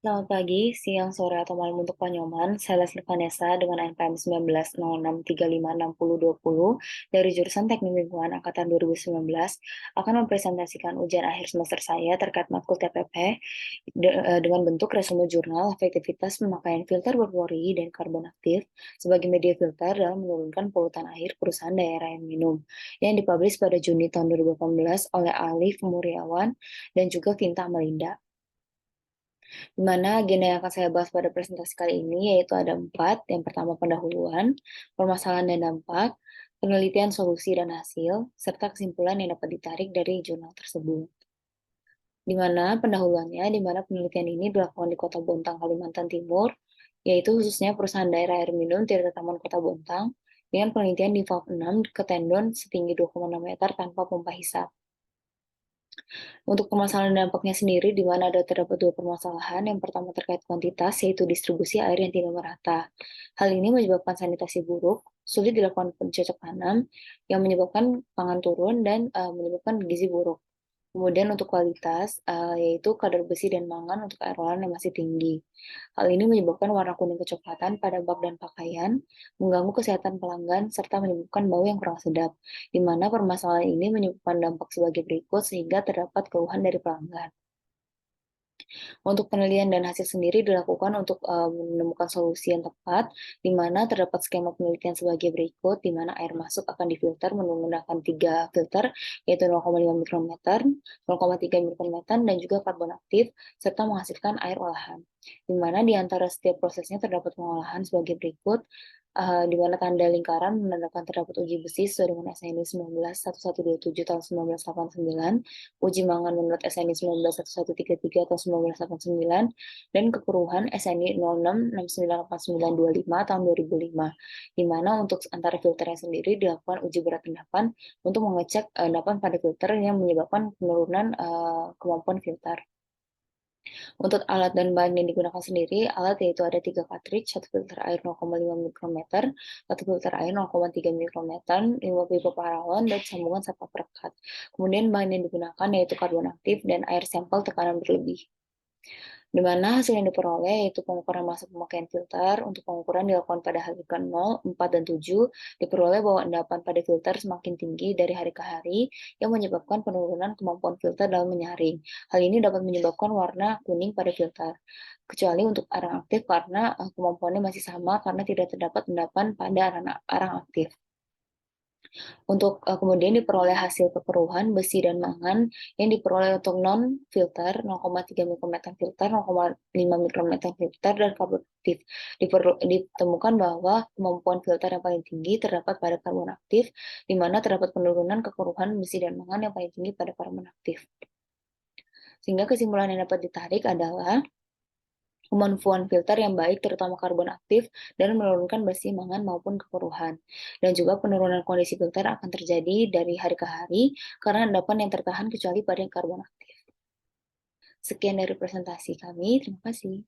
Selamat pagi, siang, sore, atau malam untuk Pak Nyoman. Saya Leslie Vanessa dengan NPM 1906356020 dari jurusan Teknik Lingkungan Angkatan 2019 akan mempresentasikan ujian akhir semester saya terkait matkul TPP dengan bentuk resume jurnal efektivitas pemakaian filter berfluoridi dan karbon aktif sebagai media filter dalam menurunkan polutan air perusahaan daerah air minum yang dipublish pada Juni tahun 2018 oleh Alif Muryawan dan juga Vinta Melinda. Di mana agenda yang akan saya bahas pada presentasi kali ini yaitu ada 4. Yang pertama pendahuluan, permasalahan dan dampak, penelitian solusi dan hasil, serta kesimpulan yang dapat ditarik dari jurnal tersebut. Di mana pendahuluannya, di mana penelitian ini dilakukan di Kota Bontang, Kalimantan Timur, yaitu khususnya perusahaan daerah air minum Tirta Taman Kota Bontang, dengan penelitian di valve 6 ke tendon setinggi 2,6 meter tanpa pompa hisap. Untuk permasalahan dampaknya sendiri, di mana terdapat dua permasalahan. Yang pertama terkait kuantitas, yaitu distribusi air yang tidak merata. Hal ini menyebabkan sanitasi buruk, sulit dilakukan pencocok tanam, yang menyebabkan pangan turun dan menyebabkan gizi buruk. Kemudian untuk kualitas, yaitu kadar besi dan mangan untuk air olahan yang masih tinggi. Hal ini menyebabkan warna kuning kecoklatan pada bak dan pakaian, mengganggu kesehatan pelanggan, serta menyebabkan bau yang kurang sedap, di mana permasalahan ini menyebabkan dampak sebagai berikut sehingga terdapat keluhan dari pelanggan. Untuk penelitian dan hasil sendiri dilakukan untuk menemukan solusi yang tepat, di mana terdapat skema penelitian sebagai berikut, di mana air masuk akan difilter menggunakan 3 filter, yaitu 0,5 mikrometer, 0,3 mikrometer, dan juga karbon aktif, serta menghasilkan air olahan. Di mana di antara setiap prosesnya terdapat pengolahan sebagai berikut, di mana tanda lingkaran menandakan terdapat uji besi sesuai dengan SNI 191127 tahun 1989, uji mangan menurut SNI 191133 tahun 1989, dan kekeruhan SNI 06698925 tahun 2005, di mana untuk antara filternya sendiri dilakukan uji berat endapan untuk mengecek endapan pada filter yang menyebabkan penurunan kemampuan filter. Untuk alat dan bahan yang digunakan sendiri, alat yaitu ada 3 cartridge, 1 filter air 0,5 mikrometer, 1 filter air 0,3 mikrometer, 5 pipa paralon, dan sambungan sapa perekat. Kemudian bahan yang digunakan yaitu karbon aktif dan air sampel tekanan berlebih. Di mana hasil yang diperoleh yaitu pengukuran massa pemakaian filter. Untuk pengukuran dilakukan pada hari ke-0, 4, dan 7, diperoleh bahwa endapan pada filter semakin tinggi dari hari ke hari yang menyebabkan penurunan kemampuan filter dalam menyaring. Hal ini dapat menyebabkan warna kuning pada filter, kecuali untuk arang aktif karena kemampuannya masih sama karena tidak terdapat endapan pada arang aktif. Untuk kemudian diperoleh hasil kekeruhan besi dan mangan yang diperoleh untuk non-filter 0,3 mikrometer filter, 0,5 mikrometer filter, dan karbon aktif. Ditemukan bahwa kemampuan filter yang paling tinggi terdapat pada karbon aktif, di mana terdapat penurunan kekeruhan besi dan mangan yang paling tinggi pada karbon aktif. Sehingga kesimpulan yang dapat ditarik adalah kemampuan filter yang baik terutama karbon aktif dan menurunkan besi mangan maupun kekeruhan. Dan juga penurunan kondisi filter akan terjadi dari hari ke hari karena endapan yang tertahan kecuali pada yang karbon aktif. Sekian dari presentasi kami, terima kasih.